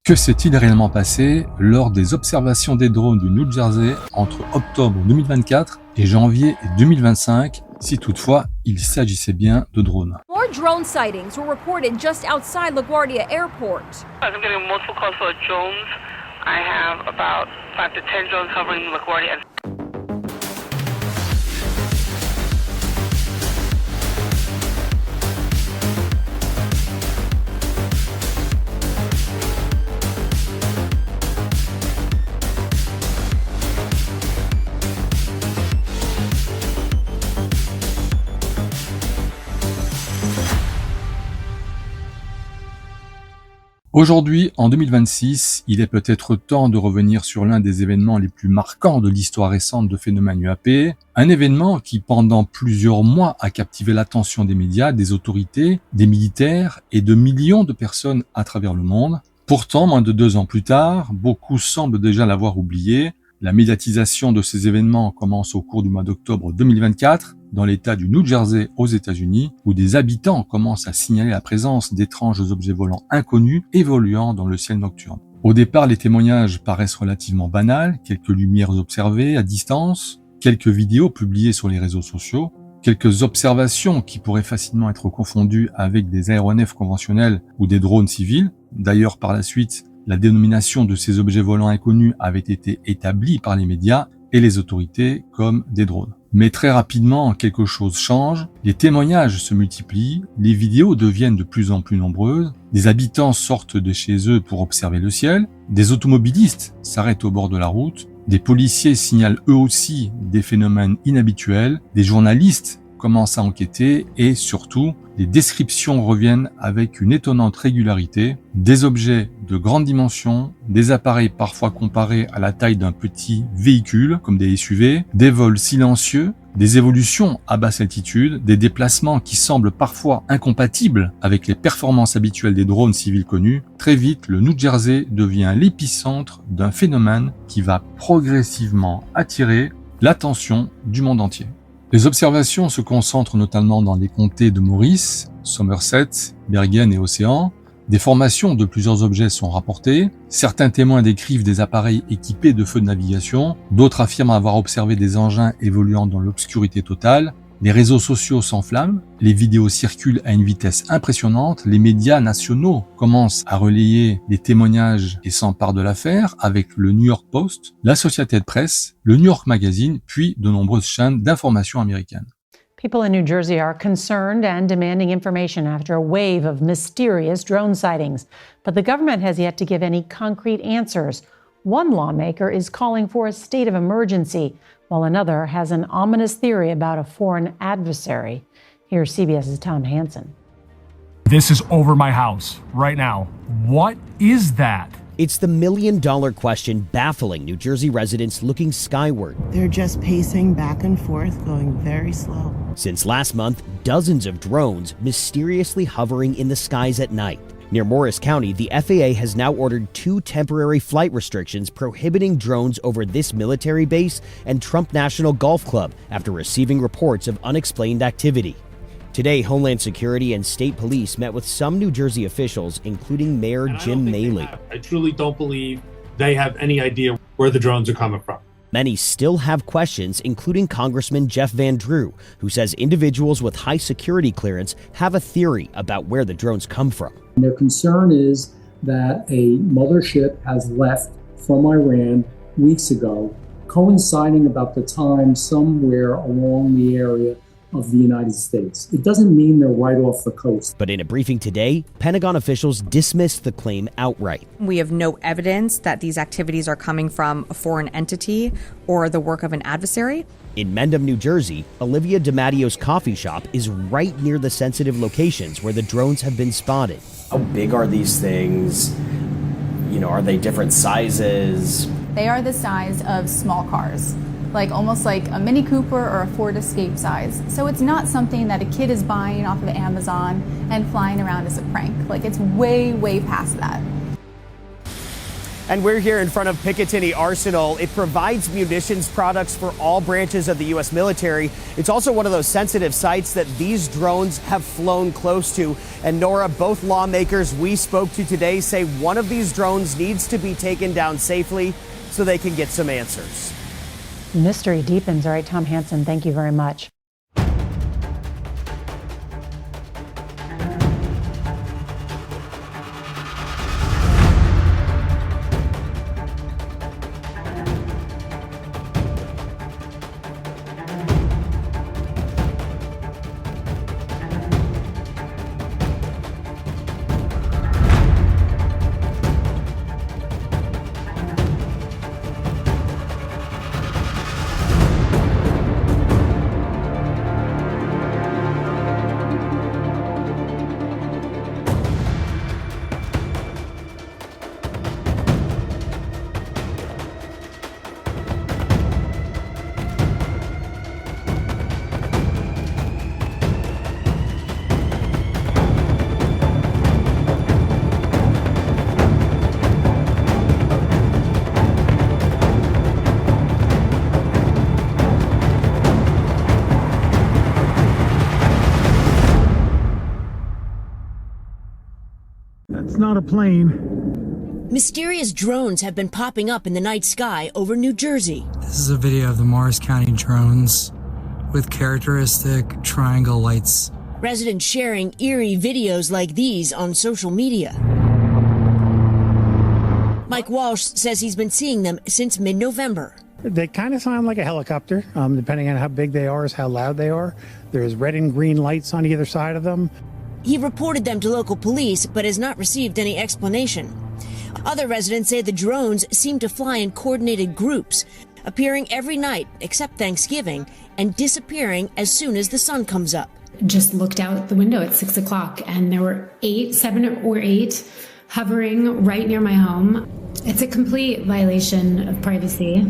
Que s'est-il réellement passé lors des observations des drones du New Jersey entre octobre 2024 et janvier 2025, si toutefois il s'agissait bien de drones? More drone sightings were reported just outside LaGuardia Airport. I'm getting multiple calls for drones. I have about 5 to 10 drones hovering LaGuardia. Aujourd'hui, en 2026, il est peut-être temps de revenir sur l'un des événements les plus marquants de l'histoire récente de phénomène UAP, un événement qui pendant plusieurs mois a captivé l'attention des médias, des autorités, des militaires et de millions de personnes à travers le monde. Pourtant, moins de 2 ans plus tard, beaucoup semblent déjà l'avoir oublié. La médiatisation de ces événements commence au cours du mois d'octobre 2024, dans l'état du New Jersey aux États-Unis, où des habitants commencent à signaler la présence d'étranges objets volants inconnus évoluant dans le ciel nocturne. Au départ, les témoignages paraissent relativement banals, quelques lumières observées à distance, quelques vidéos publiées sur les réseaux sociaux, quelques observations qui pourraient facilement être confondues avec des aéronefs conventionnels ou des drones civils. D'ailleurs, par la suite, la dénomination de ces objets volants inconnus avait été établie par les médias et les autorités comme des drones. Mais très rapidement, quelque chose change, les témoignages se multiplient, les vidéos deviennent de plus en plus nombreuses, des habitants sortent de chez eux pour observer le ciel, des automobilistes s'arrêtent au bord de la route, des policiers signalent eux aussi des phénomènes inhabituels, des journalistes commencent à enquêter et surtout, les descriptions reviennent avec une étonnante régularité, des objets de grande dimension, des appareils parfois comparés à la taille d'un petit véhicule comme des SUV, des vols silencieux, des évolutions à basse altitude, des déplacements qui semblent parfois incompatibles avec les performances habituelles des drones civils connus. Très vite, le New Jersey devient l'épicentre d'un phénomène qui va progressivement attirer l'attention du monde entier. Les observations se concentrent notamment dans les comtés de Maurice, Somerset, Bergen et Océan. Des formations de plusieurs objets sont rapportées. Certains témoins décrivent des appareils équipés de feux de navigation. D'autres affirment avoir observé des engins évoluant dans l'obscurité totale. Les réseaux sociaux s'enflamment, les vidéos circulent à une vitesse impressionnante, les médias nationaux commencent à relayer des témoignages et s'emparent de l'affaire avec le New York Post, l'Associated Press, le New York Magazine, puis de nombreuses chaînes d'information américaines. People in New Jersey are concerned and demanding information after a wave of mysterious drone sightings, but the government has yet to give any concrete answers. One lawmaker is calling for a state of emergency, while another has an ominous theory about a foreign adversary. Here's CBS's Tom Hansen. This is over my house right now. What is that? It's the million-dollar question baffling New Jersey residents looking skyward. They're just pacing back and forth, going very slow. Since last month, dozens of drones mysteriously hovering in the skies at night. Near Morris County, the FAA has now ordered 2 temporary flight restrictions prohibiting drones over this military base and Trump National Golf Club after receiving reports of unexplained activity. Today, Homeland Security and state police met with some New Jersey officials, including Mayor Jim Maley. I truly don't believe they have any idea where the drones are coming from. Many still have questions, including Congressman Jeff Van Drew, who says individuals with high security clearance have a theory about where the drones come from. Their concern is that a mothership has left from Iran weeks ago, coinciding about the time somewhere along the area of the United States. It doesn't mean they're right off the coast. But in a briefing today, Pentagon officials dismissed the claim outright. We have no evidence that these activities are coming from a foreign entity or the work of an adversary. In Mendham, New Jersey, Olivia DiMattio's coffee shop is right near the sensitive locations where the drones have been spotted. How big are these things? You know, are they different sizes? They are the size of small cars, like almost like a Mini Cooper or a Ford Escape size. So it's not something that a kid is buying off of Amazon and flying around as a prank. Like, it's way, way past that. And we're here in front of Picatinny Arsenal. It provides munitions products for all branches of the U.S. military. It's also one of those sensitive sites that these drones have flown close to. And Nora, both lawmakers we spoke to today say one of these drones needs to be taken down safely so they can get some answers. Mystery deepens. All right, Tom Hansen, thank you very much. That's not a plane. Mysterious drones have been popping up in the night sky over New Jersey. This is a video of the Morris County drones with characteristic triangle lights. Residents sharing eerie videos like these on social media. Mike Walsh says he's been seeing them since mid-November. They kind of sound like a helicopter, depending on how big they are is how loud they are. There's red and green lights on either side of them. He reported them to local police, but has not received any explanation. Other residents say the drones seem to fly in coordinated groups, appearing every night except Thanksgiving, and disappearing as soon as the sun comes up. Just looked out the window at 6 o'clock, and there were 7 or 8 hovering right near my home. It's a complete violation of privacy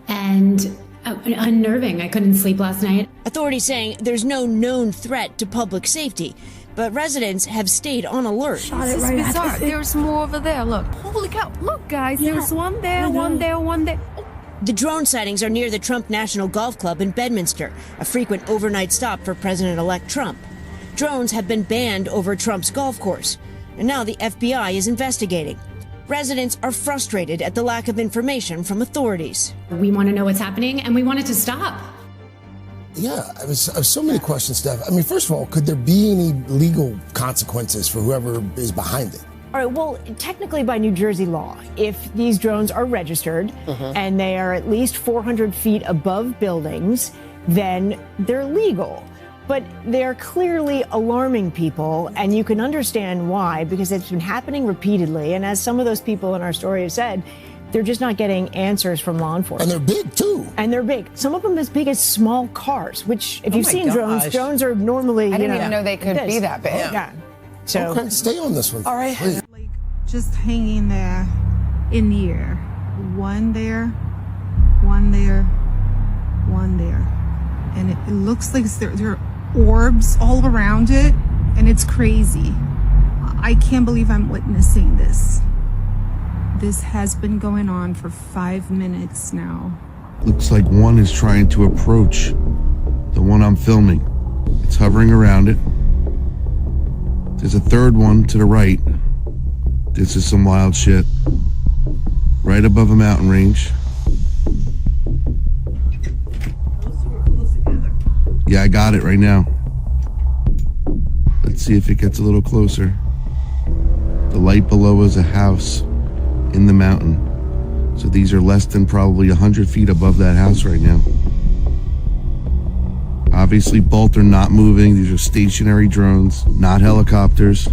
and unnerving. I couldn't sleep last night. Authorities saying there's no known threat to public safety, but residents have stayed on alert. This is bizarre. There's more over there. Look. Holy cow. Look, guys. Yeah. There's one there, one there, one there. Oh. The drone sightings are near the Trump National Golf Club in Bedminster, a frequent overnight stop for President-elect Trump. Drones have been banned over Trump's golf course, and now the FBI is investigating. Residents are frustrated at the lack of information from authorities. We want to know what's happening, and we want it to stop. Yeah, I have so many questions, Steph. I mean, first of all, could there be any legal consequences for whoever is behind it? All right, well, technically by New Jersey law, if these drones are registered and they are at least 400 feet above buildings, then they're legal. But they're clearly alarming people, and you can understand why, because it's been happening repeatedly. And as some of those people in our story have said, they're just not getting answers from law enforcement. And they're big, too. And they're big. Some of them as big as small cars, which, if you've seen drones are normally, I didn't even know they could be that big. Yeah. So okay, stay on this one. All right. Please. Like, just hanging there in the air. One there, one there, one there. And it looks like there are orbs all around it, and it's crazy. I can't believe I'm witnessing this. This has been going on for 5 minutes now. Looks like one is trying to approach the one I'm filming. It's hovering around it. There's a third one to the right. This is some wild shit. Right above a mountain range. Yeah, I got it right now. Let's see if it gets a little closer. The light below is a house in the mountain. So these are less than probably 100 feet above that house right now. Obviously, both are not moving. These are stationary drones, not helicopters,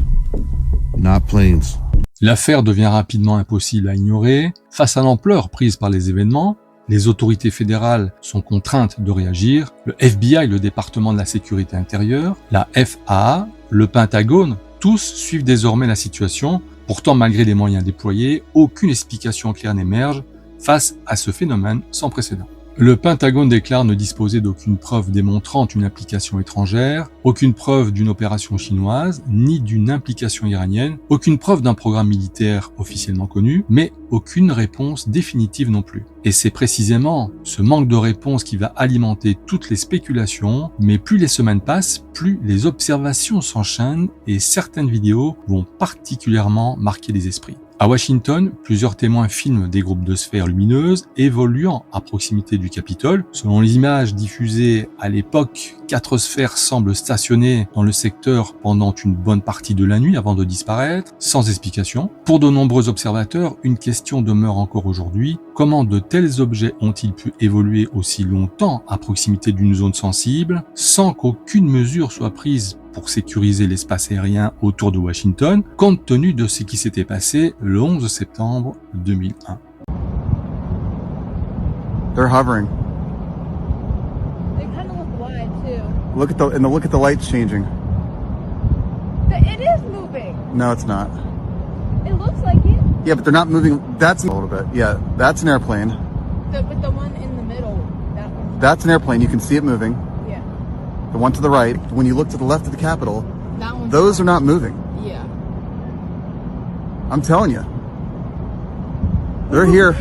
not planes. L'affaire devient rapidement impossible à ignorer. Face à l'ampleur prise par les événements, les autorités fédérales sont contraintes de réagir. Le FBI, le département de la sécurité intérieure, la FAA, le Pentagone, tous suivent désormais la situation. Pourtant, malgré les moyens déployés, aucune explication claire n'émerge face à ce phénomène sans précédent. Le Pentagone déclare ne disposer d'aucune preuve démontrant une implication étrangère, aucune preuve d'une opération chinoise, ni d'une implication iranienne, aucune preuve d'un programme militaire officiellement connu, mais aucune réponse définitive non plus. Et c'est précisément ce manque de réponse qui va alimenter toutes les spéculations, mais plus les semaines passent, plus les observations s'enchaînent et certaines vidéos vont particulièrement marquer les esprits. À Washington, plusieurs témoins filment des groupes de sphères lumineuses évoluant à proximité du Capitole. Selon les images diffusées à l'époque, 4 sphères semblent stationner dans le secteur pendant une bonne partie de la nuit avant de disparaître, sans explication. Pour de nombreux observateurs, une question demeure encore aujourd'hui. Comment de tels objets ont-ils pu évoluer aussi longtemps à proximité d'une zone sensible, sans qu'aucune mesure soit prise pour sécuriser l'espace aérien autour de Washington, compte tenu de ce qui s'était passé le 11 septembre 2001. They're hovering. They kind of look wide too. Look at the lights changing. It is moving. No, it's not. It looks like it. Yeah, but they're not moving. That's a little bit. Yeah, that's an airplane. But the one in the middle, that one. That's an airplane. You can see it moving. Yeah. The one to the right. When you look to the left of the Capitol, That one's those are not moving. Yeah. I'm telling you. They're here.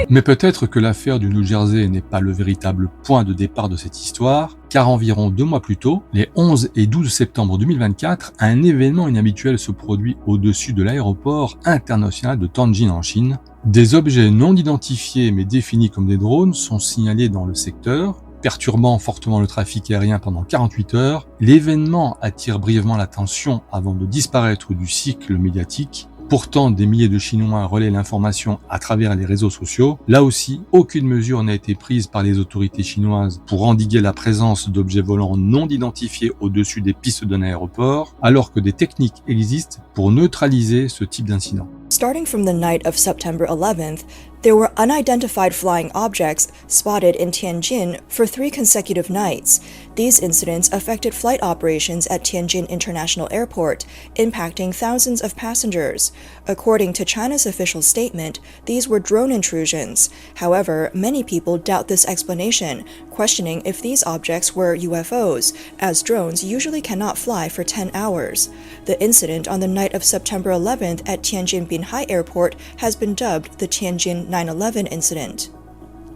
Mais peut-être que l'affaire du New Jersey n'est pas le véritable point de départ de cette histoire, car environ 2 mois plus tôt, les 11 et 12 septembre 2024, un événement inhabituel se produit au-dessus de l'aéroport international de Tianjin en Chine. Des objets non identifiés mais définis comme des drones sont signalés dans le secteur, perturbant fortement le trafic aérien pendant 48 heures. L'événement attire brièvement l'attention avant de disparaître du cycle médiatique. Pourtant, des milliers de Chinois relaient l'information à travers les réseaux sociaux. Là aussi, aucune mesure n'a été prise par les autorités chinoises pour endiguer la présence d'objets volants non identifiés au-dessus des pistes d'un aéroport, alors que des techniques existent pour neutraliser ce type d'incident. Starting from the night of September 11th, there were unidentified flying objects spotted in Tianjin for 3 consecutive nights. These incidents affected flight operations at Tianjin International Airport, impacting thousands of passengers. According to China's official statement, these were drone intrusions. However, many people doubt this explanation, questioning if these objects were UFOs, as drones usually cannot fly for 10 hours. The incident on the night of September 11th at Tianjin-Binhai Airport has been dubbed the Tianjin 9/11 incident.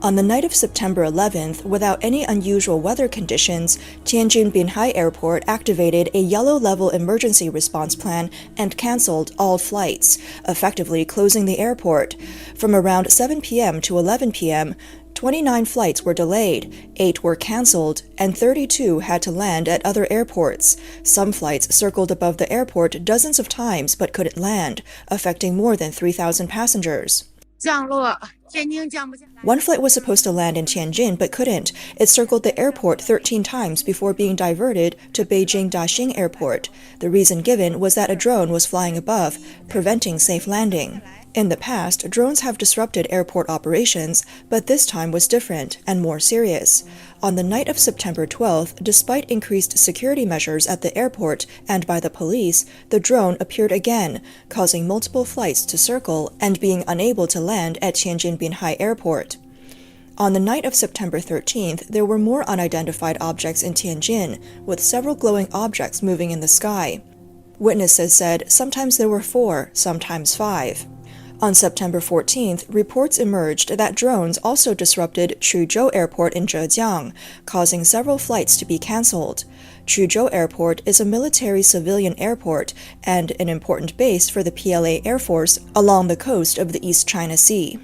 On the night of September 11th, without any unusual weather conditions, Tianjin-Binhai Airport activated a yellow-level emergency response plan and cancelled all flights, effectively closing the airport. From around 7 p.m. to 11 p.m., 29 flights were delayed, 8 were cancelled, and 32 had to land at other airports. Some flights circled above the airport dozens of times but couldn't land, affecting more than 3,000 passengers. One flight was supposed to land in Tianjin but couldn't. It circled the airport 13 times before being diverted to Beijing Daxing Airport. The reason given was that a drone was flying above, preventing safe landing. In the past, drones have disrupted airport operations, but this time was different and more serious. On the night of September 12th, despite increased security measures at the airport and by the police, the drone appeared again, causing multiple flights to circle and being unable to land at Tianjin-Binhai Airport. On the night of September 13th, there were more unidentified objects in Tianjin, with several glowing objects moving in the sky. Witnesses said sometimes there were 4, sometimes 5. On September 14th, reports emerged that drones also disrupted Chuzhou Airport in Zhejiang, causing several flights to be cancelled. Chuzhou Airport is a military-civilian airport and an important base for the PLA Air Force along the coast of the East China Sea.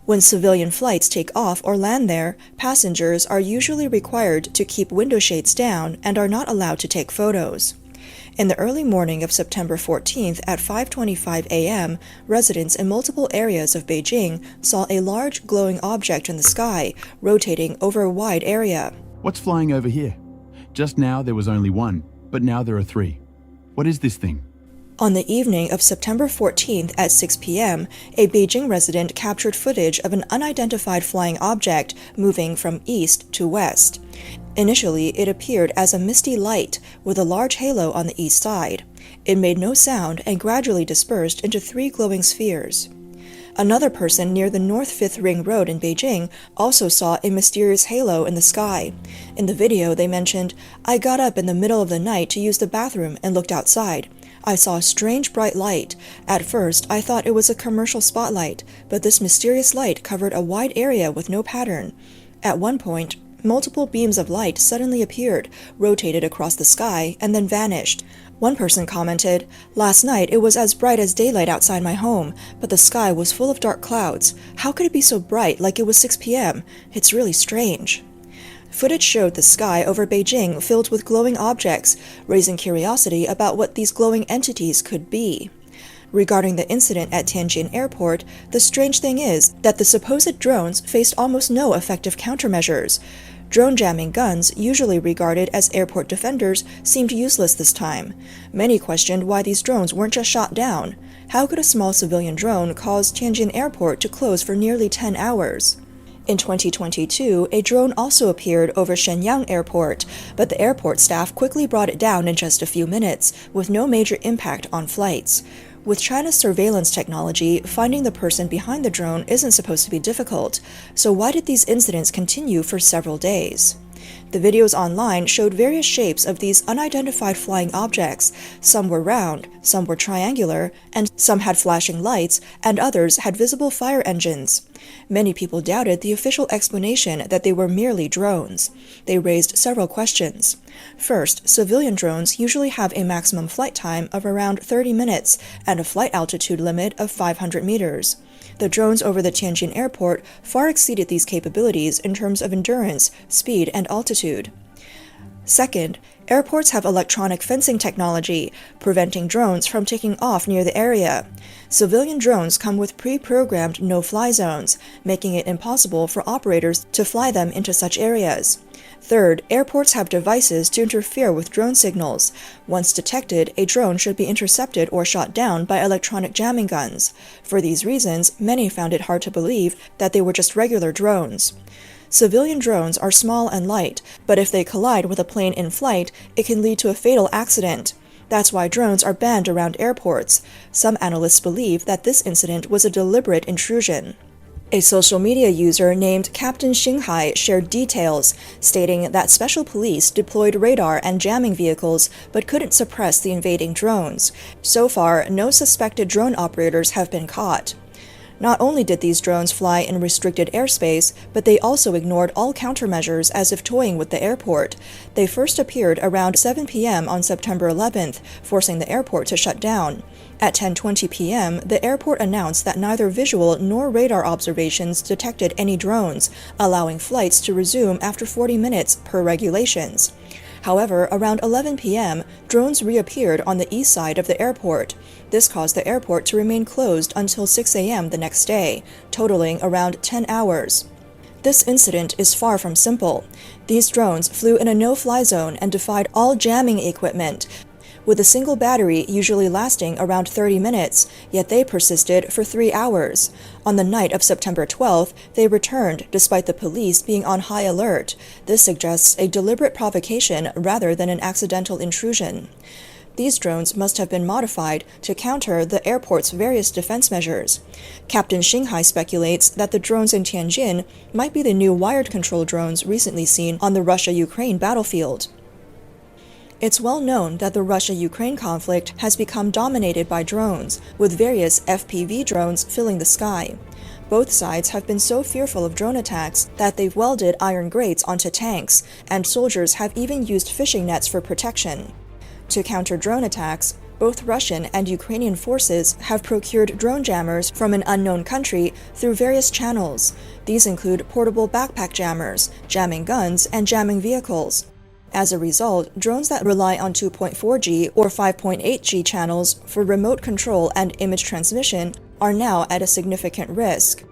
When civilian flights take off or land there, passengers are usually required to keep window shades down and are not allowed to take photos. In the early morning of September 14th at 5:25 a.m., residents in multiple areas of Beijing saw a large glowing object in the sky, rotating over a wide area. What's flying over here? Just now there was only 1, but now there are 3. What is this thing? On the evening of September 14th at 6 p.m., a Beijing resident captured footage of an unidentified flying object moving from east to west. Initially, it appeared as a misty light with a large halo on the east side. It made no sound and gradually dispersed into 3 glowing spheres. Another person near the North Fifth Ring Road in Beijing also saw a mysterious halo in the sky. In the video, they mentioned, "I got up in the middle of the night to use the bathroom and looked outside. I saw a strange bright light. At first, I thought it was a commercial spotlight, but this mysterious light covered a wide area with no pattern. At one point, multiple beams of light suddenly appeared, rotated across the sky, and then vanished." One person commented, "Last night it was as bright as daylight outside my home, but the sky was full of dark clouds. How could it be so bright like it was 6 p.m.? It's really strange." Footage showed the sky over Beijing filled with glowing objects, raising curiosity about what these glowing entities could be. Regarding the incident at Tianjin Airport, the strange thing is that the supposed drones faced almost no effective countermeasures. Drone jamming guns, usually regarded as airport defenders, seemed useless this time. Many questioned why these drones weren't just shot down. How could a small civilian drone cause Tianjin Airport to close for nearly 10 hours? In 2022, a drone also appeared over Shenyang Airport, but the airport staff quickly brought it down in just a few minutes, with no major impact on flights. With China's surveillance technology, finding the person behind the drone isn't supposed to be difficult, so why did these incidents continue for several days? The videos online showed various shapes of these unidentified flying objects. Some were round, some were triangular, and some had flashing lights, and others had visible fire engines. Many people doubted the official explanation that they were merely drones. They raised several questions. First, civilian drones usually have a maximum flight time of around 30 minutes and a flight altitude limit of 500 meters. The drones over the Tianjin airport far exceeded these capabilities in terms of endurance, speed, and altitude. Second, airports have electronic fencing technology, preventing drones from taking off near the area. Civilian drones come with pre-programmed no-fly zones, making it impossible for operators to fly them into such areas. Third, airports have devices to interfere with drone signals. Once detected, a drone should be intercepted or shot down by electronic jamming guns. For these reasons, many found it hard to believe that they were just regular drones. Civilian drones are small and light, but if they collide with a plane in flight, it can lead to a fatal accident. That's why drones are banned around airports. Some analysts believe that this incident was a deliberate intrusion. A social media user named Captain Xinghai shared details, stating that special police deployed radar and jamming vehicles but couldn't suppress the invading drones. So far, no suspected drone operators have been caught. Not only did these drones fly in restricted airspace, but they also ignored all countermeasures as if toying with the airport. They first appeared around 7 p.m. on September 11th, forcing the airport to shut down. At 10:20 p.m., the airport announced that neither visual nor radar observations detected any drones, allowing flights to resume after 40 minutes per regulations. However, around 11 p.m., drones reappeared on the east side of the airport. This caused the airport to remain closed until 6 a.m. the next day, totaling around 10 hours. This incident is far from simple. These drones flew in a no-fly zone and defied all jamming equipment, with a single battery usually lasting around 30 minutes, yet they persisted for 3 hours. On the night of September 12th, they returned despite the police being on high alert. This suggests a deliberate provocation rather than an accidental intrusion. These drones must have been modified to counter the airport's various defense measures. Captain Xinghai speculates that the drones in Tianjin might be the new wired-control drones recently seen on the Russia-Ukraine battlefield. It's well known that the Russia-Ukraine conflict has become dominated by drones, with various FPV drones filling the sky. Both sides have been so fearful of drone attacks that they've welded iron grates onto tanks, and soldiers have even used fishing nets for protection. To counter drone attacks, both Russian and Ukrainian forces have procured drone jammers from an unknown country through various channels. These include portable backpack jammers, jamming guns, and jamming vehicles. As a result, drones that rely on 2.4G or 5.8G channels for remote control and image transmission are now at a significant risk.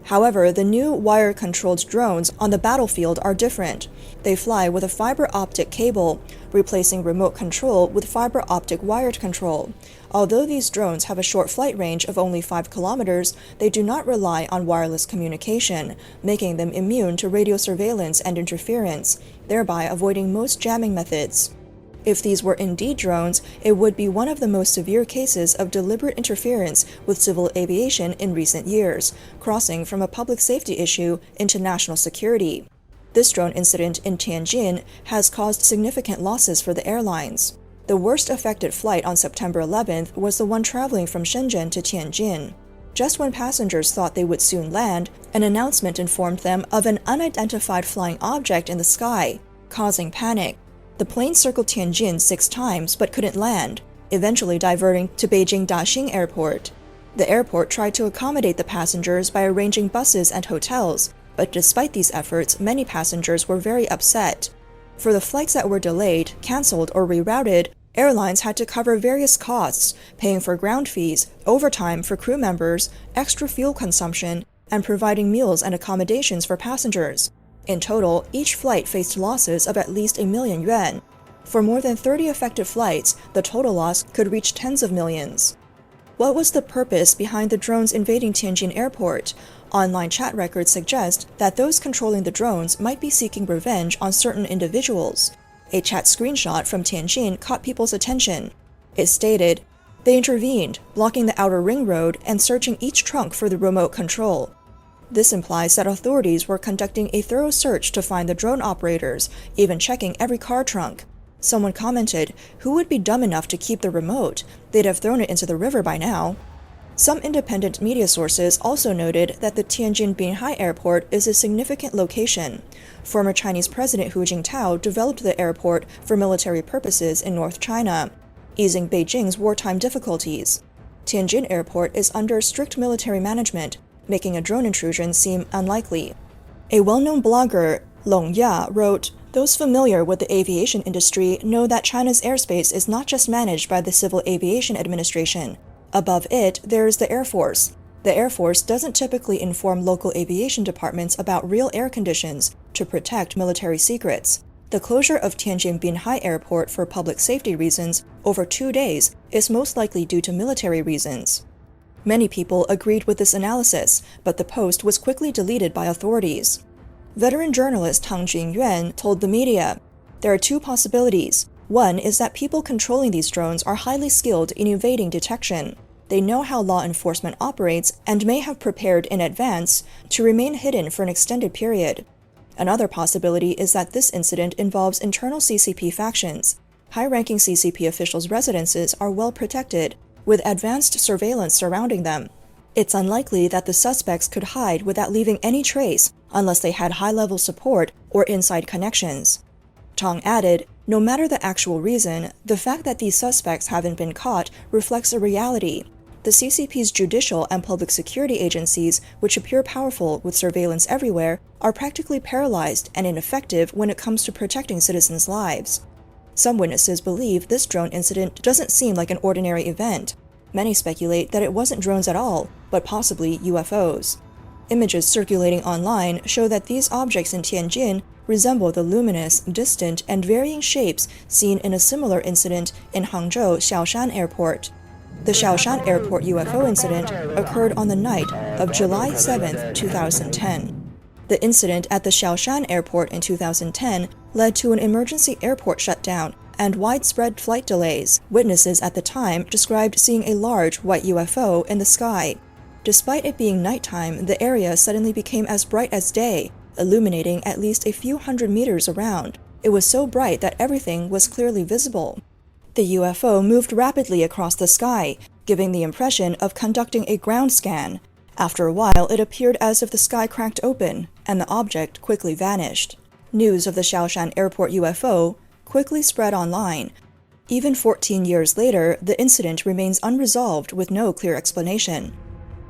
However, the new wire-controlled drones on the battlefield are different. They fly with a fiber optic cable, replacing remote control with fiber optic wired control. Although these drones have a short flight range of only 5 kilometers, they do not rely on wireless communication, making them immune to radio surveillance and interference, thereby avoiding most jamming methods. If these were indeed drones, it would be one of the most severe cases of deliberate interference with civil aviation in recent years, crossing from a public safety issue into national security. This drone incident in Tianjin has caused significant losses for the airlines. The worst affected flight on September 11th was the one traveling from Shenzhen to Tianjin. Just when passengers thought they would soon land, an announcement informed them of an unidentified flying object in the sky, causing panic. The plane circled Tianjin 6 times but couldn't land, eventually diverting to Beijing Daxing Airport. The airport tried to accommodate the passengers by arranging buses and hotels, but despite these efforts, many passengers were very upset. For the flights that were delayed, cancelled, or rerouted, airlines had to cover various costs, paying for ground fees, overtime for crew members, extra fuel consumption, and providing meals and accommodations for passengers. In total, each flight faced losses of at least $1 million. For more than 30 affected flights, the total loss could reach tens of millions. What was the purpose behind the drones invading Tianjin Airport? Online chat records suggest that those controlling the drones might be seeking revenge on certain individuals. A chat screenshot from Tianjin caught people's attention. It stated, "They intervened, blocking the outer ring road and searching each trunk for the remote control." This implies that authorities were conducting a thorough search to find the drone operators, even checking every car trunk. Someone commented, "Who would be dumb enough to keep the remote? They'd have thrown it into the river by now." Some independent media sources also noted that the Tianjin-Binhai airport is a significant location. Former Chinese President Hu Jintao developed the airport for military purposes in North China, easing Beijing's wartime difficulties. Tianjin Airport is under strict military management, making a drone intrusion seem unlikely. A well-known blogger, Long Ya, wrote, "Those familiar with the aviation industry know that China's airspace is not just managed by the Civil Aviation Administration. Above it, there is the Air Force. The Air Force doesn't typically inform local aviation departments about real air conditions to protect military secrets. The closure of Tianjin-Binhai Airport for public safety reasons over 2 days is most likely due to military reasons." Many people agreed with this analysis, but the post was quickly deleted by authorities. Veteran journalist Tang Junyuan told the media, "There are 2 possibilities. One is that people controlling these drones are highly skilled in evading detection. They know how law enforcement operates and may have prepared in advance to remain hidden for an extended period. Another possibility is that this incident involves internal CCP factions. High-ranking CCP officials' residences are well protected, with advanced surveillance surrounding them. It's unlikely that the suspects could hide without leaving any trace unless they had high-level support or inside connections." Tang added, "No matter the actual reason, the fact that these suspects haven't been caught reflects a reality. The CCP's judicial and public security agencies, which appear powerful with surveillance everywhere, are practically paralyzed and ineffective when it comes to protecting citizens' lives." Some witnesses believe this drone incident doesn't seem like an ordinary event. Many speculate that it wasn't drones at all, but possibly UFOs. Images circulating online show that these objects in Tianjin resemble the luminous, distant, and varying shapes seen in a similar incident in Hangzhou Xiaoshan Airport. The Xiaoshan Airport UFO incident occurred on the night of July 7, 2010. The incident at the Xiaoshan Airport in 2010 led to an emergency airport shutdown and widespread flight delays. Witnesses at the time described seeing a large white UFO in the sky. Despite it being nighttime, the area suddenly became as bright as day, illuminating at least a few hundred meters around. It was so bright that everything was clearly visible. The UFO moved rapidly across the sky, giving the impression of conducting a ground scan. After a while, it appeared as if the sky cracked open, and the object quickly vanished. News of the Xiaoshan Airport UFO quickly spread online. Even 14 years later, the incident remains unresolved with no clear explanation.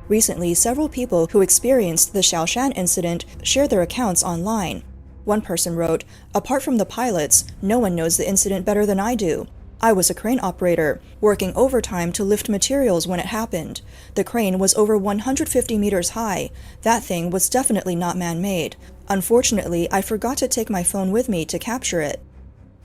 Recently, several people who experienced the Xiaoshan incident shared their accounts online. One person wrote, "Apart from the pilots, no one knows the incident better than I do. I was a crane operator, working overtime to lift materials when it happened. The crane was over 150 meters high. That thing was definitely not man-made. Unfortunately, I forgot to take my phone with me to capture it."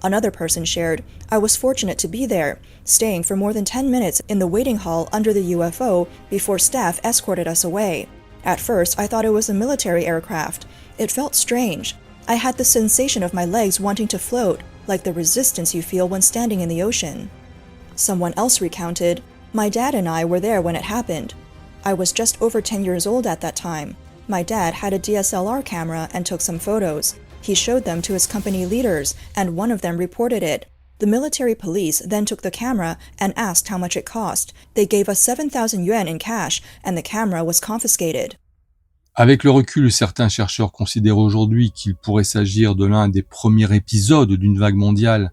Another person shared, "I was fortunate to be there, staying for more than 10 minutes in the waiting hall under the UFO before staff escorted us away. At first, I thought it was a military aircraft. It felt strange. I had the sensation of my legs wanting to float, like the resistance you feel when standing in the ocean. Someone else recounted, "My dad and I were there when it happened. I was just over 10 years old at that time. My dad had a DSLR camera and took some photos. He showed them to his company leaders, and one of them reported it. The military police then took the camera and asked how much it cost. They gave us 7,000 yuan in cash, and the camera was confiscated." Avec le recul, certains chercheurs considèrent aujourd'hui qu'il pourrait s'agir de l'un des premiers épisodes d'une vague mondiale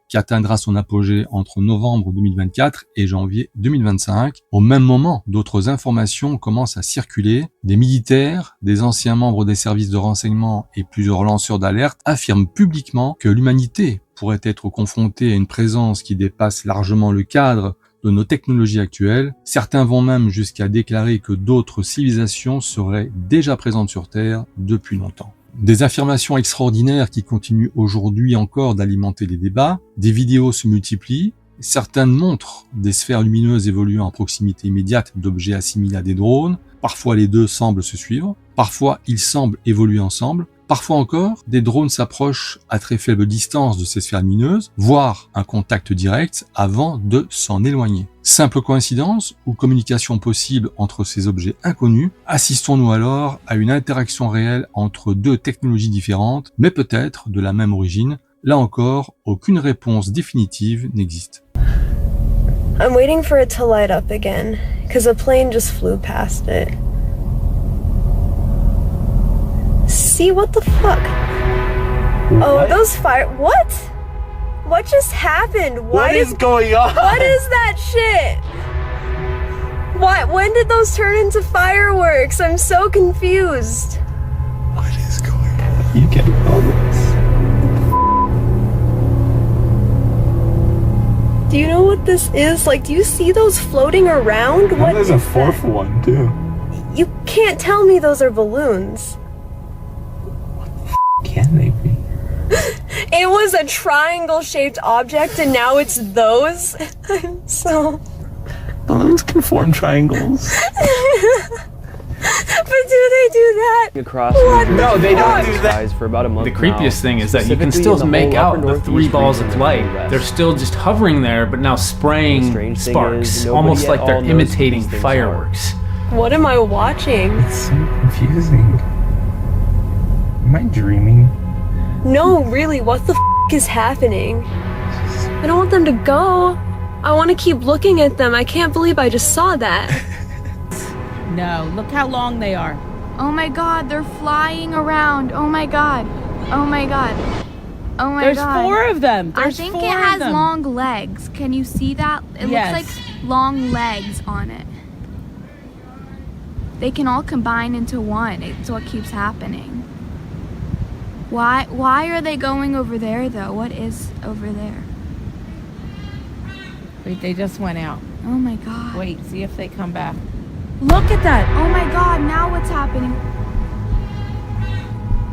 qui atteindra son apogée entre novembre 2024 et janvier 2025. Au même moment, d'autres informations commencent à circuler. Des militaires, des anciens membres des services de renseignement et plusieurs lanceurs d'alerte affirment publiquement que l'humanité pourrait être confrontée à une présence qui dépasse largement le cadre de nos technologies actuelles. Certains vont même jusqu'à déclarer que d'autres civilisations seraient déjà présentes sur Terre depuis longtemps. Des affirmations extraordinaires qui continuent aujourd'hui encore d'alimenter les débats. Des vidéos se multiplient. Certaines montrent des sphères lumineuses évoluant en proximité immédiate d'objets assimilés à des drones. Parfois les deux semblent se suivre. Parfois ils semblent évoluer ensemble. Parfois encore, des drones s'approchent à très faible distance de ces sphères lumineuses, voire un contact direct avant de s'en éloigner. Simple coïncidence ou communication possible entre ces objets inconnus? Assistons-nous alors à une interaction réelle entre deux technologies différentes, mais peut-être de la même origine? Là encore, aucune réponse définitive n'existe. I'm waiting for it to light up again, because a plane just flew past it. See, what the fuck? What? Oh, those fire. What? What just happened? What is going on? What is that shit? What? When did those turn into fireworks? I'm so confused. What is going on? You can't know this. Do you know what this is? Like, do you see those floating around? What there's a fourth one, too. You can't tell me those are balloons. Can they be? It was a triangle-shaped object, and now it's those. I'm so... Balloons can form triangles. But do they do that? Across no, they don't do that. For about a month the creepiest thing is that you can still make out the three balls of light. They're still just hovering there, but now spraying sparks, almost like they're imitating fireworks. What am I watching? It's so confusing. Am I dreaming? No, really, what the f*** is happening? I don't want them to go. I want to keep looking at them. I can't believe I just saw that. No, look how long they are. Oh my god, they're flying around. Oh my god. Oh my god. Oh my god. God. 4 of them. I think it has long legs. Can you see that? It looks like long legs on it. They can all combine into one. It's what keeps happening. Why are they going over there though? What is over there? Wait, they just went out. Oh my god. Wait, see if they come back. Look at that! Oh my god, now what's happening?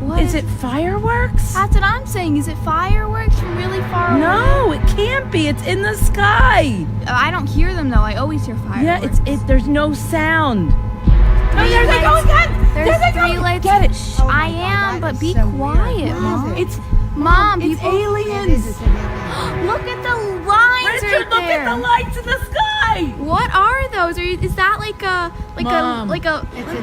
What is it fireworks? That's what I'm saying. Is it fireworks from really far away? No, it can't be. It's in the sky. I don't hear them though. I always hear fireworks. Yeah, there's no sound. No, there they go again! There's there they three go! lights. Get it! Oh I am, but be quiet, Mom. Mom, it's people... aliens. Look at the lines Richard, right look there. at the lights in the sky. What are those? Is that like a Mom. It's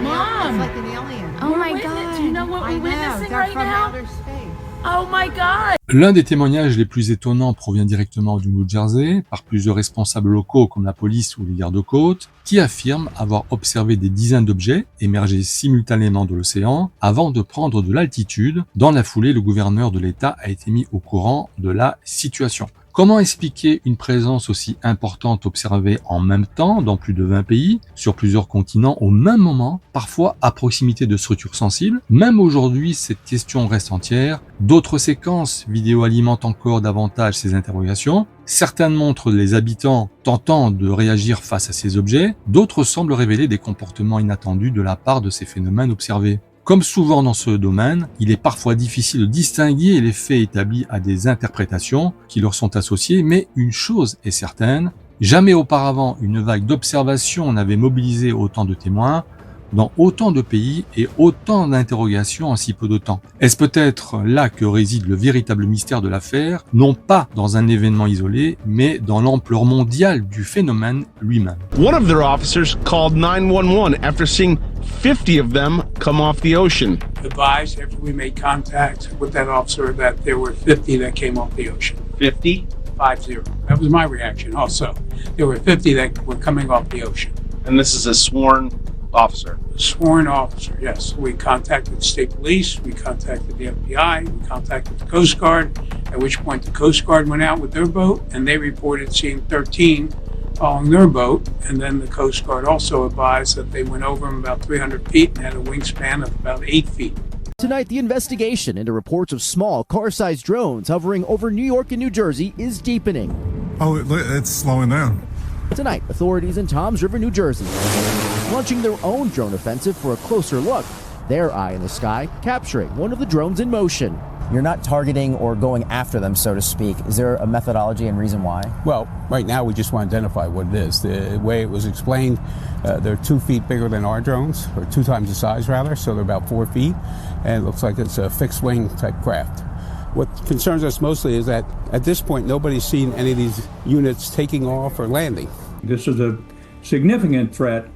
Mom. It's like an alien. Oh my god. Do you know what we're witnessing They're right from now? outer space. Oh my god! L'un des témoignages les plus étonnants provient directement du New Jersey, par plusieurs responsables locaux comme la police ou les gardes-côtes, qui affirment avoir observé des dizaines d'objets émerger simultanément de l'océan avant de prendre de l'altitude. Dans la foulée, le gouverneur de l'État a été mis au courant de la situation. Comment expliquer une présence aussi importante observée en même temps dans plus de 20 pays, sur plusieurs continents au même moment, parfois à proximité de structures sensibles? Même aujourd'hui, cette question reste entière. D'autres séquences vidéo alimentent encore davantage ces interrogations. Certaines montrent les habitants tentant de réagir face à ces objets, d'autres semblent révéler des comportements inattendus de la part de ces phénomènes observés. Comme souvent dans ce domaine, il est parfois difficile de distinguer les faits établis à des interprétations qui leur sont associées, mais une chose est certaine, jamais auparavant une vague d'observation n'avait mobilisé autant de témoins. dans autant de pays et autant d'interrogations en si peu de temps? Est-ce peut-être là que réside le véritable mystère de l'affaire, non pas dans un événement isolé, mais dans l'ampleur mondiale du phénomène lui-même? One of their officers called 911 after seeing 50 of them come off the ocean. Advised after we made contact with that officer that there were 50 that came off the ocean. 50? 50. That was my reaction also. There were 50 that were coming off the ocean. And this is a sworn officer? A sworn officer, yes. We contacted the state police, we contacted the FBI, we contacted the Coast Guard, at which point the Coast Guard went out with their boat and they reported seeing 13 following their boat, and then the Coast Guard also advised that they went over them about 300 feet and had a wingspan of about 8 feet. Tonight, the investigation into reports of small, car-sized drones hovering over New York and New Jersey is deepening. Oh, it's slowing down. Tonight, authorities in Toms River, New Jersey, launching their own drone offensive for a closer look. Their eye in the sky, capturing one of the drones in motion. You're not targeting or going after them, so to speak. Is there a methodology and reason why? Well, right now we just want to identify what it is. The way it was explained, they're 2 feet bigger than our drones, or 2 times the size rather, so they're about 4 feet, and it looks like it's a fixed wing type craft. What concerns us mostly is that at this point nobody's seen any of these units taking off or landing. This is a significant threat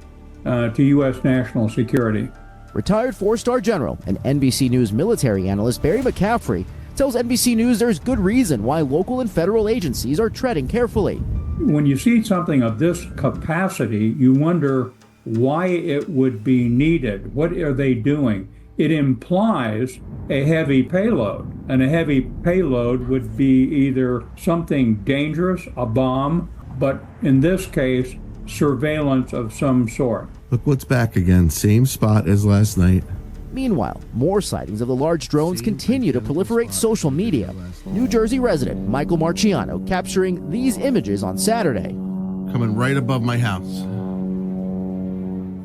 to U.S. national security. Retired 4-star general and NBC News military analyst Barry McCaffrey tells NBC News there's good reason why local and federal agencies are treading carefully. When you see something of this capacity, you wonder why it would be needed. What are they doing? It implies a heavy payload, and a heavy payload would be either something dangerous, a bomb, but in this case, surveillance of some sort. Look what's back again, same spot as last night. Meanwhile, more sightings of the large drones continue to proliferate social media. New Jersey resident Michael Marciano capturing these images on Saturday. Coming right above my house.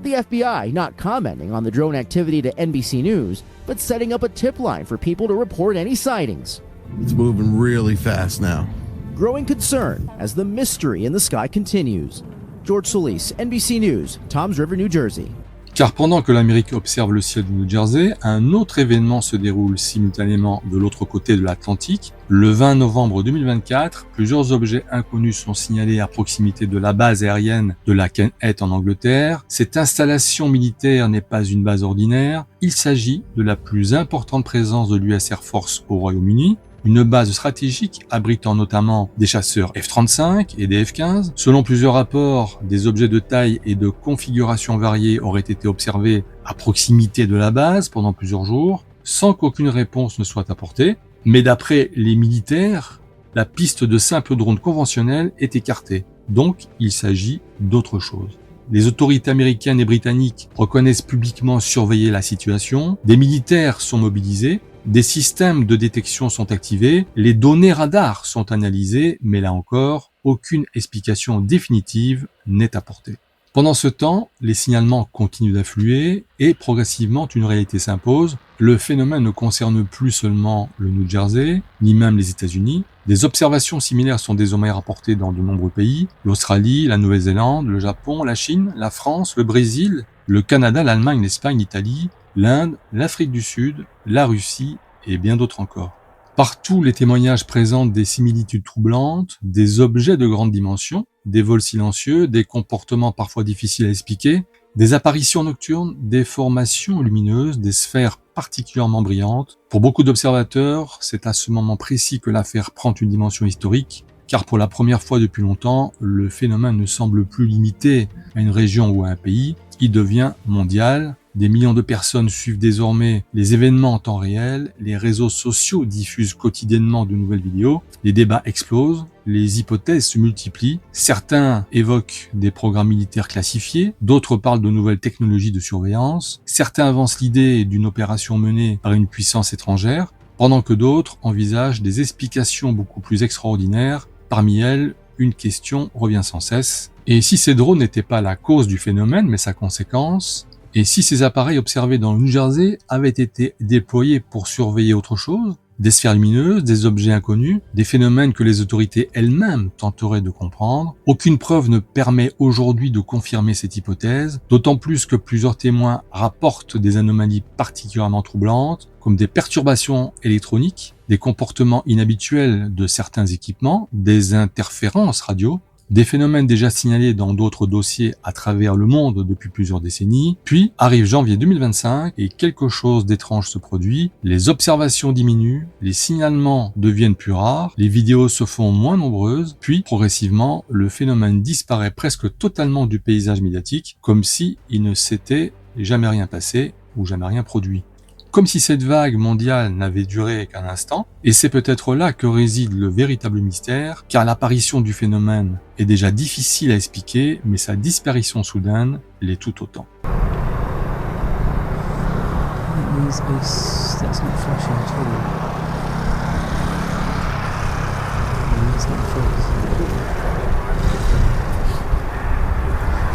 The FBI not commenting on the drone activity to NBC News, but setting up a tip line for people to report any sightings. It's moving really fast now. Growing concern as the mystery in the sky continues. George Solis, NBC News, Toms River, New Jersey. Car pendant que l'Amérique observe le ciel du New Jersey, un autre événement se déroule simultanément de l'autre côté de l'Atlantique. Le 20 novembre 2024, plusieurs objets inconnus sont signalés à proximité de la base aérienne de la Enquête en Angleterre. Cette installation militaire n'est pas une base ordinaire, il s'agit de la plus importante présence de l'US Air Force au Royaume-Uni. Une base stratégique abritant notamment des chasseurs F-35 et des F-15. Selon plusieurs rapports, des objets de taille et de configuration variées auraient été observés à proximité de la base pendant plusieurs jours, sans qu'aucune réponse ne soit apportée. Mais d'après les militaires, la piste de simples drones conventionnels est écartée. Donc, il s'agit d'autre chose. Les autorités américaines et britanniques reconnaissent publiquement surveiller la situation. Des militaires sont mobilisés. Des systèmes de détection sont activés, les données radars sont analysées, mais là encore, aucune explication définitive n'est apportée. Pendant ce temps, les signalements continuent d'affluer et progressivement une réalité s'impose. Le phénomène ne concerne plus seulement le New Jersey, ni même les États-Unis. Des observations similaires sont désormais rapportées dans de nombreux pays, l'Australie, la Nouvelle-Zélande, le Japon, la Chine, la France, le Brésil, le Canada, l'Allemagne, l'Espagne, l'Italie, l'Inde, l'Afrique du Sud, la Russie et bien d'autres encore. Partout, les témoignages présentent des similitudes troublantes, des objets de grande dimension, des vols silencieux, des comportements parfois difficiles à expliquer, des apparitions nocturnes, des formations lumineuses, des sphères particulièrement brillantes. Pour beaucoup d'observateurs, c'est à ce moment précis que l'affaire prend une dimension historique, car pour la première fois depuis longtemps, le phénomène ne semble plus limité à une région ou à un pays, il devient mondial. Des millions de personnes suivent désormais les événements en temps réel, les réseaux sociaux diffusent quotidiennement de nouvelles vidéos, les débats explosent, les hypothèses se multiplient, certains évoquent des programmes militaires classifiés, d'autres parlent de nouvelles technologies de surveillance, certains avancent l'idée d'une opération menée par une puissance étrangère, pendant que d'autres envisagent des explications beaucoup plus extraordinaires. Parmi elles, une question revient sans cesse. Et si ces drones n'étaient pas la cause du phénomène, mais sa conséquence? Et si ces appareils observés dans le New Jersey avaient été déployés pour surveiller autre chose? des sphères lumineuses, des objets inconnus, des phénomènes que les autorités elles-mêmes tenteraient de comprendre. Aucune preuve ne permet aujourd'hui de confirmer cette hypothèse, d'autant plus que plusieurs témoins rapportent des anomalies particulièrement troublantes, comme des perturbations électroniques, des comportements inhabituels de certains équipements, des interférences radio, des phénomènes déjà signalés dans d'autres dossiers à travers le monde depuis plusieurs décennies. Puis arrive janvier 2025 et quelque chose d'étrange se produit. Les observations diminuent, les signalements deviennent plus rares, les vidéos se font moins nombreuses, puis progressivement le phénomène disparaît presque totalement du paysage médiatique, comme si il ne s'était jamais rien passé ou jamais rien produit. Comme si cette vague mondiale n'avait duré qu'un instant, et c'est peut-être là que réside le véritable mystère, car l'apparition du phénomène est déjà difficile à expliquer, mais sa disparition soudaine l'est tout autant.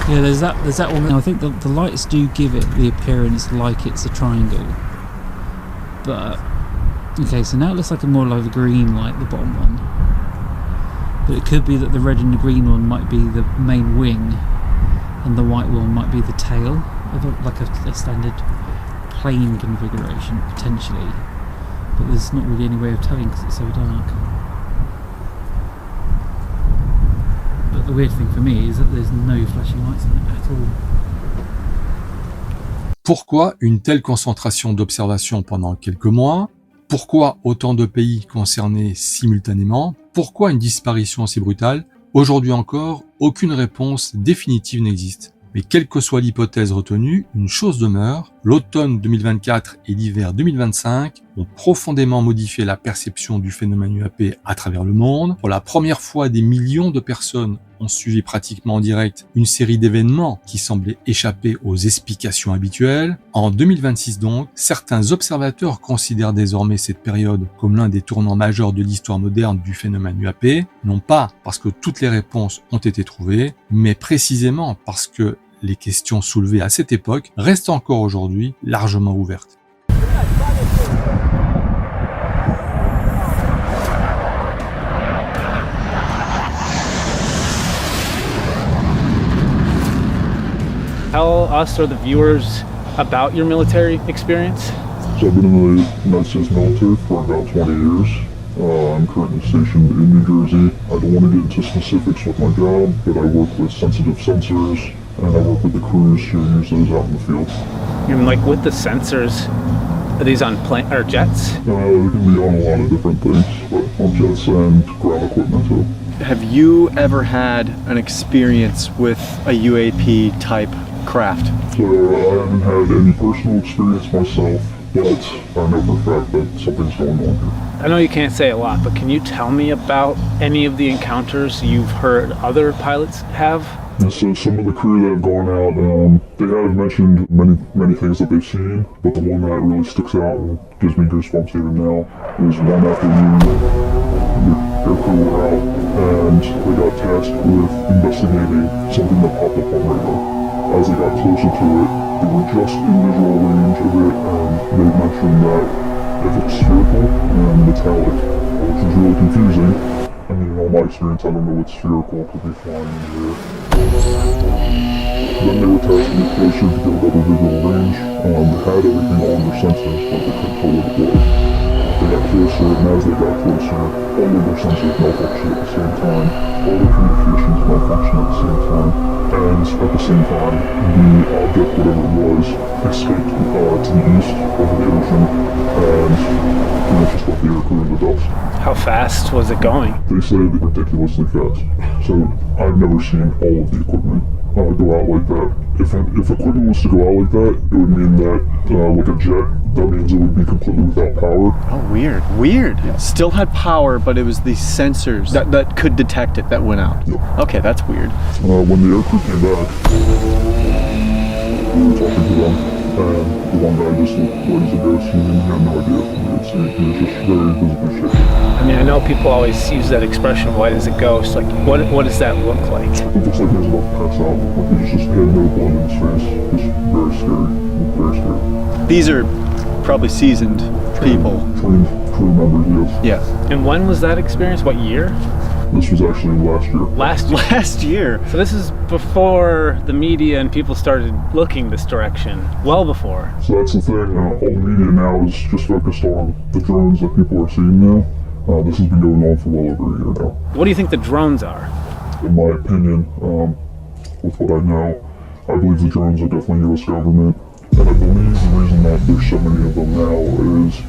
Yeah, there's that one. I think the lights do give it the appearance like it's a triangle. But okay, so now it looks like a more like a green light, the bottom one. But it could be that the red and the green one might be the main wing, and the white one might be the tail of like a standard plane configuration potentially. But there's not really any way of telling because it's so dark. But the weird thing for me is that there's no flashing lights on it at all. Pourquoi une telle concentration d'observations pendant quelques mois? Pourquoi autant de pays concernés simultanément? Pourquoi une disparition si brutale? Aujourd'hui encore, aucune réponse définitive n'existe. Mais quelle que soit l'hypothèse retenue, une chose demeure, l'automne 2024 et l'hiver 2025 ont profondément modifié la perception du phénomène UAP à travers le monde. Pour la première fois, des millions de personnes ont suivi pratiquement en direct une série d'événements qui semblaient échapper aux explications habituelles. En 2026 donc, certains observateurs considèrent désormais cette période comme l'un des tournants majeurs de l'histoire moderne du phénomène UAP, non pas parce que toutes les réponses ont été trouvées, mais précisément parce que les questions soulevées à cette époque restent encore aujourd'hui largement ouvertes. Tell us or the viewers about your military experience. So I've been in the United States military for about 20 years. I'm currently stationed in New Jersey. I don't want to get into specifics with my job, but I work with sensitive sensors, and I work with the crews who use those out in the field. And like with the sensors, are these on plane or jets? They can be on a lot of different things, but on jets and ground equipment too. Have you ever had an experience with a UAP type craft? So I haven't had any personal experience myself, but I know for a fact that something's going on here. I know you can't say a lot, but can you tell me about any of the encounters you've heard other pilots have? And so some of the crew that have gone out, they have mentioned many things that they've seen, but the one that really sticks out and gives me goosebumps even now is one afternoon, their crew were out and they got tasked with investigating something that popped up on radar. As they got closer to it, they were just in visual range of it, and they mentioned that if it's spherical and metallic, which is really confusing. I mean, in all my experience, I don't know what spherical could be flying in the air. Then they were testing it closer to get a better visual range. They had everything on their sensors, but they couldn't tell what it was. They got closer, and as they got closer, all of their sensors malfunctioned at the same time. All the communications malfunctioned at the same time. And at the same time, the object, whatever it was, escaped to the east over the ocean, and just left the air crew in the dust. How fast was it going? They said ridiculously fast. So I've never seen all of the equipment go out like that. If equipment was to go out like that, it would mean that, like a jet, that means it would be completely without power. Oh, weird. Yeah. Still had power, but it was the sensors that could detect it that went out. Yep. Okay, that's weird. When the air crew came back, we were talking to them, and the one guy just looked white as a ghost. He had no idea what he had seen. He was just very visibly shaken. I mean, I know people always use that expression, white as a ghost. Like, what does that look like? It looks like he was about to pass out. Like he just had no blood in his face. Just very scary. Very scary. These are probably seasoned people. Trained remember, yes. Yes. And when was that experience? What year? This was actually last year. Last year. So this is before the media and people started looking this direction. Well before. So that's the thing. All the media now is just focused on the drones that people are seeing now. This has been going on for well over a year now. What do you think the drones are? In my opinion, with what I know, I believe the drones are definitely U.S. government. And I believe the reason that there's so many of them now is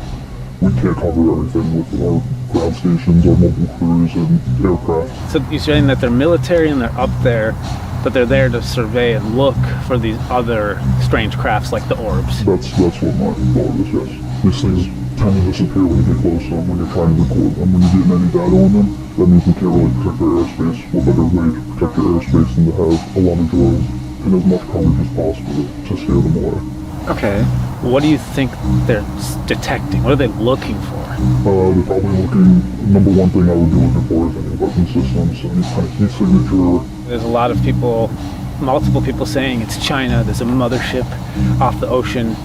we can't cover everything with our ground stations, our mobile crews, and aircraft. So you're saying that they're military and they're up there, but they're there to survey and look for these other strange crafts like the orbs? That's what my thought is, yes. These things tend to disappear when you get close to them, when you're trying to record them. When you're getting any data on them, that means we can't really protect their airspace. What better way to protect your airspace than to have a lot of drones in as much coverage as possible to scare them away. Okay. What do you think they're detecting? What are they looking for? They're probably looking, number one thing I would be looking for is any weapon systems, any kind of heat signature. There's a lot of people, multiple people saying it's China, there's a mothership off the ocean,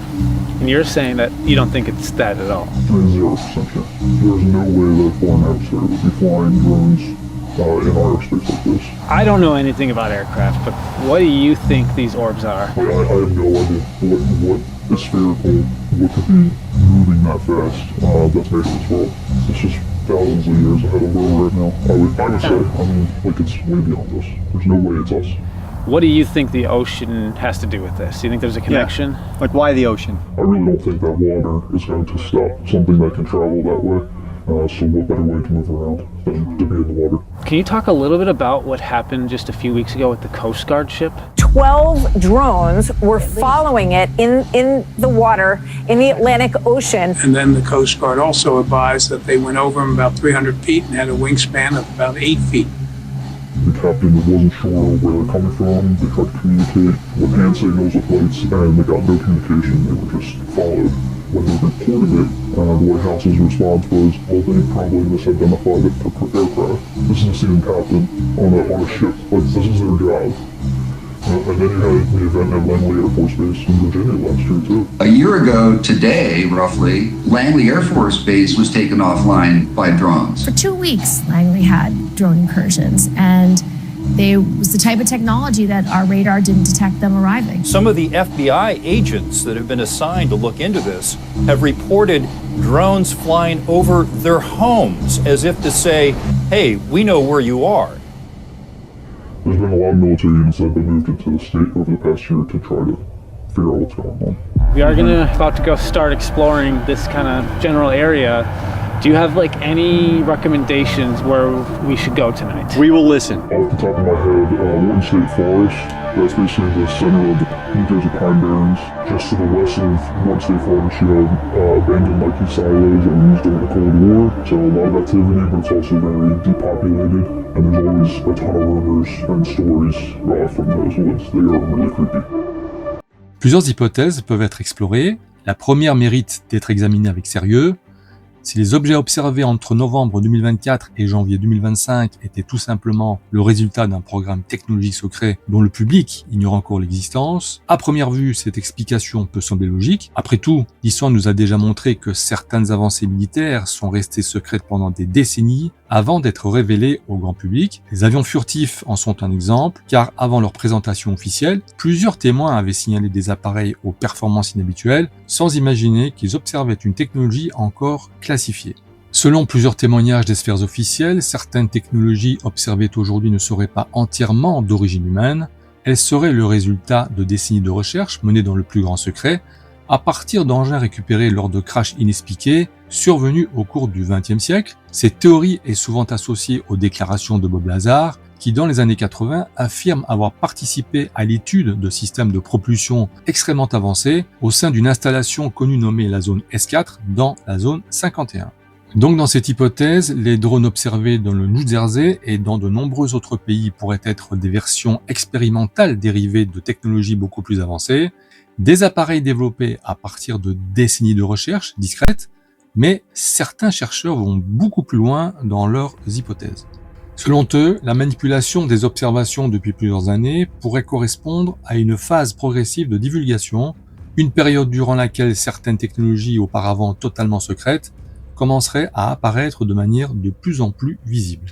and you're saying that you don't think it's that at all. 0% chance. There's no way that a foreign adversary would be flying drones in our airspace like this. I don't know anything about aircraft, but what do you think these orbs are? I have no idea what is spherical, what could be moving that fast, that's making this world. It's just thousands of years ahead of where we're at now. I would say, like it's way beyond us. There's no way it's us. What do you think the ocean has to do with this? Do you think there's a connection? Yeah. Like, why the ocean? I really don't think that water is going to stop something that can travel that way. So what better way to move around than to be in the water? Can you talk a little bit about what happened just a few weeks ago with the Coast Guard ship? 12 drones were following it in the water in the Atlantic Ocean. And then the Coast Guard also advised that they went over them about 300 feet and had a wingspan of about 8 feet. The captain wasn't sure where they're coming from. They tried to communicate with hand signals with lights, and they got no communication. They were just followed. When they reported it, the White House's response was, well, they probably misidentified it for aircraft. This is a senior captain on a ship. Like, this is their job. And then you had the event at Langley Air Force Base in Virginia last year, too. A year ago today, roughly, Langley Air Force Base was taken offline by drones. For 2 weeks, Langley had drone incursions, and it was the type of technology that our radar didn't detect them arriving. Some of the FBI agents that have been assigned to look into this have reported drones flying over their homes as if to say, hey, we know where you are. There's been a lot of military units that have been moved into the state over the past year to try to figure out what's going on. We are about to go start exploring this kind of general area. Do you have like any recommendations where we should go tonight? We will listen. Off the top of my head, Wharton State Forest, that's basically the center of the New Jersey Pine Barrens. Just to the west of Wharton State Forest, you have abandoned Nike silos that were used during the Cold War. So a lot of activity, but it's also very depopulated. And there's always a ton of rumors and stories from those woods. They are really creepy. Plusieurs hypothèses peuvent être explorées. La première mérite d'être examinée avec sérieux. Si les objets observés entre novembre 2024 et janvier 2025 étaient tout simplement le résultat d'un programme technologique secret dont le public ignore encore l'existence, à première vue, cette explication peut sembler logique. Après tout, l'histoire nous a déjà montré que certaines avancées militaires sont restées secrètes pendant des décennies avant d'être révélées au grand public. Les avions furtifs en sont un exemple, car avant leur présentation officielle, plusieurs témoins avaient signalé des appareils aux performances inhabituelles, sans imaginer qu'ils observaient une technologie encore classifiée. Selon plusieurs témoignages des sphères officielles, certaines technologies observées aujourd'hui ne seraient pas entièrement d'origine humaine, elles seraient le résultat de décennies de recherches menées dans le plus grand secret, à partir d'engins récupérés lors de crashs inexpliqués survenus au cours du XXe siècle. Cette théorie est souvent associée aux déclarations de Bob Lazar, qui dans les années 80 affirme avoir participé à l'étude de systèmes de propulsion extrêmement avancés au sein d'une installation connue nommée la zone S4 dans la zone 51. Donc dans cette hypothèse, les drones observés dans le New Jersey et dans de nombreux autres pays pourraient être des versions expérimentales dérivées de technologies beaucoup plus avancées, des appareils développés à partir de décennies de recherche discrètes, mais certains chercheurs vont beaucoup plus loin dans leurs hypothèses. Selon eux, la manipulation des observations depuis plusieurs années pourrait correspondre à une phase progressive de divulgation, une période durant laquelle certaines technologies auparavant totalement secrètes commenceraient à apparaître de manière de plus en plus visible.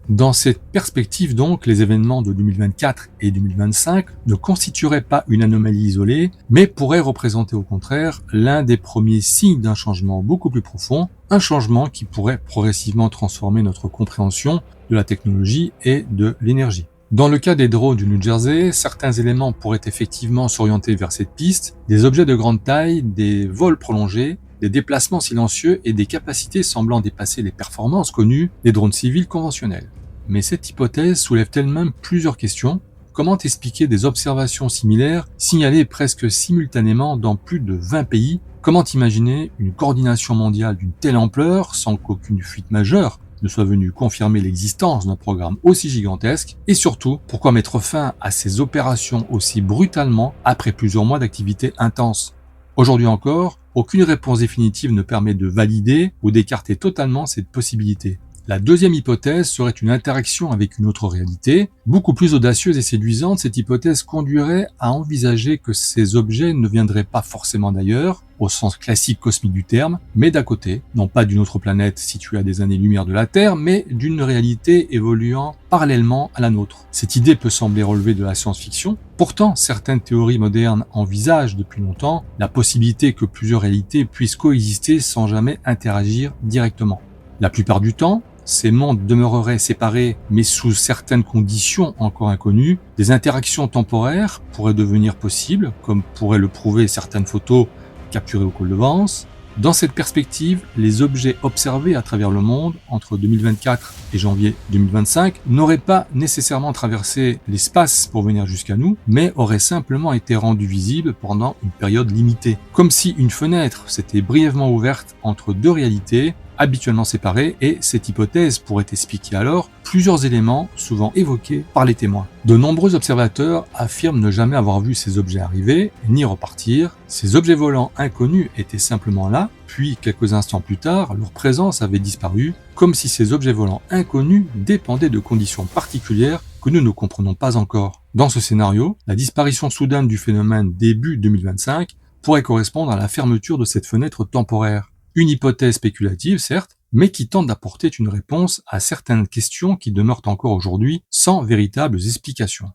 Dans cette perspective donc, les événements de 2024 et 2025 ne constitueraient pas une anomalie isolée, mais pourraient représenter au contraire l'un des premiers signes d'un changement beaucoup plus profond, un changement qui pourrait progressivement transformer notre compréhension de la technologie et de l'énergie. Dans le cas des drones du New Jersey, certains éléments pourraient effectivement s'orienter vers cette piste, des objets de grande taille, des vols prolongés, des déplacements silencieux et des capacités semblant dépasser les performances connues des drones civils conventionnels. Mais cette hypothèse soulève elle-même plusieurs questions. Comment expliquer des observations similaires signalées presque simultanément dans plus de 20 pays? Comment imaginer une coordination mondiale d'une telle ampleur sans qu'aucune fuite majeure ne soit venue confirmer l'existence d'un programme aussi gigantesque? Et surtout, pourquoi mettre fin à ces opérations aussi brutalement après plusieurs mois d'activité intense? Aujourd'hui encore, aucune réponse définitive ne permet de valider ou d'écarter totalement cette possibilité. La deuxième hypothèse serait une interaction avec une autre réalité. Beaucoup plus audacieuse et séduisante, cette hypothèse conduirait à envisager que ces objets ne viendraient pas forcément d'ailleurs, au sens classique cosmique du terme, mais d'à côté, non pas d'une autre planète située à des années-lumière de la Terre, mais d'une réalité évoluant parallèlement à la nôtre. Cette idée peut sembler relever de la science-fiction. Pourtant, certaines théories modernes envisagent depuis longtemps la possibilité que plusieurs réalités puissent coexister sans jamais interagir directement. La plupart du temps, ces mondes demeureraient séparés, mais sous certaines conditions encore inconnues. Des interactions temporaires pourraient devenir possibles, comme pourraient le prouver certaines photos capturées au ColdeVence. Dans cette perspective, les objets observés à travers le monde entre 2024 et janvier 2025 n'auraient pas nécessairement traversé l'espace pour venir jusqu'à nous, mais auraient simplement été rendus visibles pendant une période limitée. Comme si une fenêtre s'était brièvement ouverte entre deux réalités, habituellement séparées, et cette hypothèse pourrait expliquer alors plusieurs éléments souvent évoqués par les témoins. De nombreux observateurs affirment ne jamais avoir vu ces objets arriver ni repartir. Ces objets volants inconnus étaient simplement là, puis quelques instants plus tard, leur présence avait disparu, comme si ces objets volants inconnus dépendaient de conditions particulières que nous ne comprenons pas encore. Dans ce scénario, la disparition soudaine du phénomène début 2025 pourrait correspondre à la fermeture de cette fenêtre temporaire. Une hypothèse spéculative, certes, mais qui tente d'apporter une réponse à certaines questions qui demeurent encore aujourd'hui sans véritables explications.